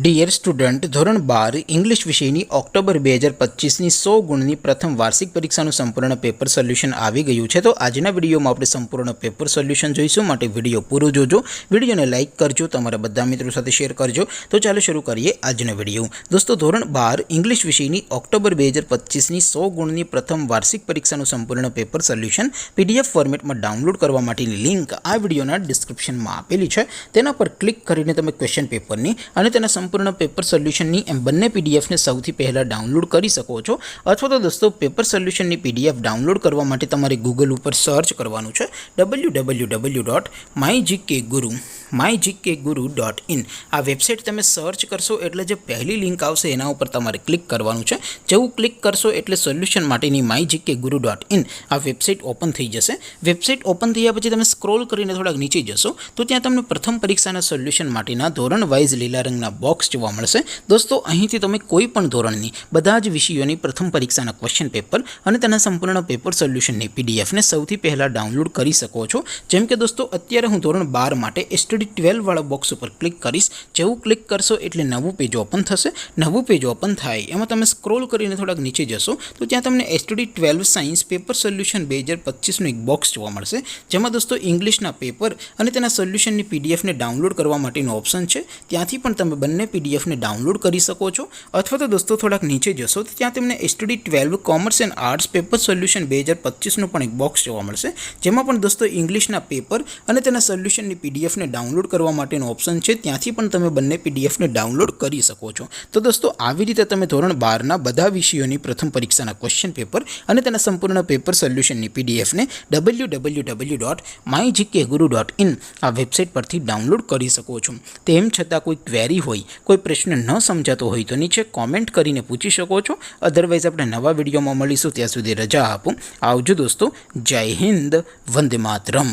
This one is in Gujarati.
ડિયર સ્ટુડન્ટ, ધોરણ 12 ઇંગ્લિશ વિષયની ઓક્ટોબર 2025ની 100 ગુણની પ્રથમ વાર્ષિક પરીક્ષાનું સંપૂર્ણ પેપર સોલ્યુશન આવી ગયું છે। તો આજના વિડીયોમાં આપણે સંપૂર્ણ પેપર સોલ્યુશન જોઈશું, માટે વિડીયો પૂરો જોજો। વિડીયોને લાઇક કરજો, તમારા બધા મિત્રો સાથે શેર કરજો। તો ચાલો શરૂ કરીએ આજનો વિડીયો। દોસ્તો, ધોરણ 12 ઇંગ્લિશ વિષયની ઓક્ટોબર 2025ની 100 ગુણની પ્રથમ વાર્ષિક પરીક્ષાનું સંપૂર્ણ પેપર સોલ્યુશન પીડીએફ ફોર્મેટમાં ડાઉનલોડ કરવા માટેની લિંક આ વિડીયોના ડિસ્ક્રિપ્શનમાં આપેલી છે। તેના પર ક્લિક કરીને તમે ક્વેશ્ચન પેપરની અને તેના સંપૂર્ણ પેપર સોલ્યુશનની એમ બંને પીડીએફને સૌથી પહેલાં ડાઉનલોડ કરી શકો છો। અથવા તો દોસ્તો, પેપર સોલ્યુશનની પીડીએફ ડાઉનલોડ કરવા માટે તમારે ગૂગલ ઉપર સર્ચ કરવાનું છે www.mygkguru.in। આ વેબસાઇટ તમે સર્ચ કરશો એટલે જે પહેલી લિંક આવશે એના ઉપર તમારે ક્લિક કરવાનું છે। જેવું ક્લિક કરશો એટલે સોલ્યુશન માટેની mygkguru.in આ વેબસાઇટ ઓપન થઈ જશે। વેબસાઇટ ઓપન થયા પછી તમે સ્ક્રોલ કરીને થોડાક નીચે જશો તો ત્યાં તમને પ્રથમ પરીક્ષાના સોલ્યુશન માટેના ધોરણ વાઇઝ લીલા રંગના બોક્સ જોવા મળશે। દોસ્તો, અહીંથી તમે કોઈ પણ ધોરણની બધા જ વિષયોની પ્રથમ પરીક્ષાના ક્વેશ્ચન પેપર અને તેના સંપૂર્ણ પેપર સોલ્યુશનની પીડીએફને સૌથી પહેલાં ડાઉનલોડ કરી શકો છો। જેમ કે દોસ્તો, અત્યારે હું ધોરણ 12 માટે STD 12 વાળા બોક્સ ઉપર ક્લિક કરીશ। જેવું ક્લિક કરશો એટલે નવું પેજ ઓપન થશે। નવું પેજ ઓપન થાય એમાં તમે સ્ક્રોલ કરીને થોડાક નીચે જશો તો ત્યાં તમને STD 12 સાયન્સ પેપર સોલ્યુશન 2025નું એક બોક્સ જોવા મળશે, જેમાં દોસ્તો ઇંગ્લિશના પેપર અને તેના સોલ્યુશનની પીડીએફને ડાઉનલોડ કરવા માટેનું ઓપ્શન છે। ત્યાંથી પણ તમે બંને પીડીએફને ડાઉનલોડ કરી શકો છો। અથવા તો દોસ્તો થોડાક નીચે જશો તો ત્યાં તમને STD 12 commerce and arts paper solution 2025નું પણ એક બોક્સ જોવા મળશે, જેમાં પણ દોસ્તો ઇંગ્લિશના પેપર અને તેના સોલ્યુશનની પીડીએફને ડાઉનલોડ કરવા માટેનો ઓપ્શન છે। ત્યાંથી પણ તમે બંને પીડીએફને ડાઉનલોડ કરી શકો છો। તો દોસ્તો, આવી રીતે તમે ધોરણ 12ના બધા વિષયોની પ્રથમ પરીક્ષાના ક્વેશ્ચન પેપર અને તેના સંપૂર્ણ પેપર સોલ્યુશનની પીડીએફને www.mygkguru.in આ વેબસાઇટ પરથી ડાઉનલોડ કરી શકો છો। તેમ છતાં કોઈ ક્વેરી હોય, કોઈ પ્રશ્ન ન સમજાતો હોય તો નીચે કોમેન્ટ કરીને પૂછી શકો છો। અધરવાઇઝ આપણે નવા વિડીયોમાં મળીશું, ત્યાં સુધી રજા આપો। આવજો દોસ્તો, જય હિન્દ, વંદે માતરમ।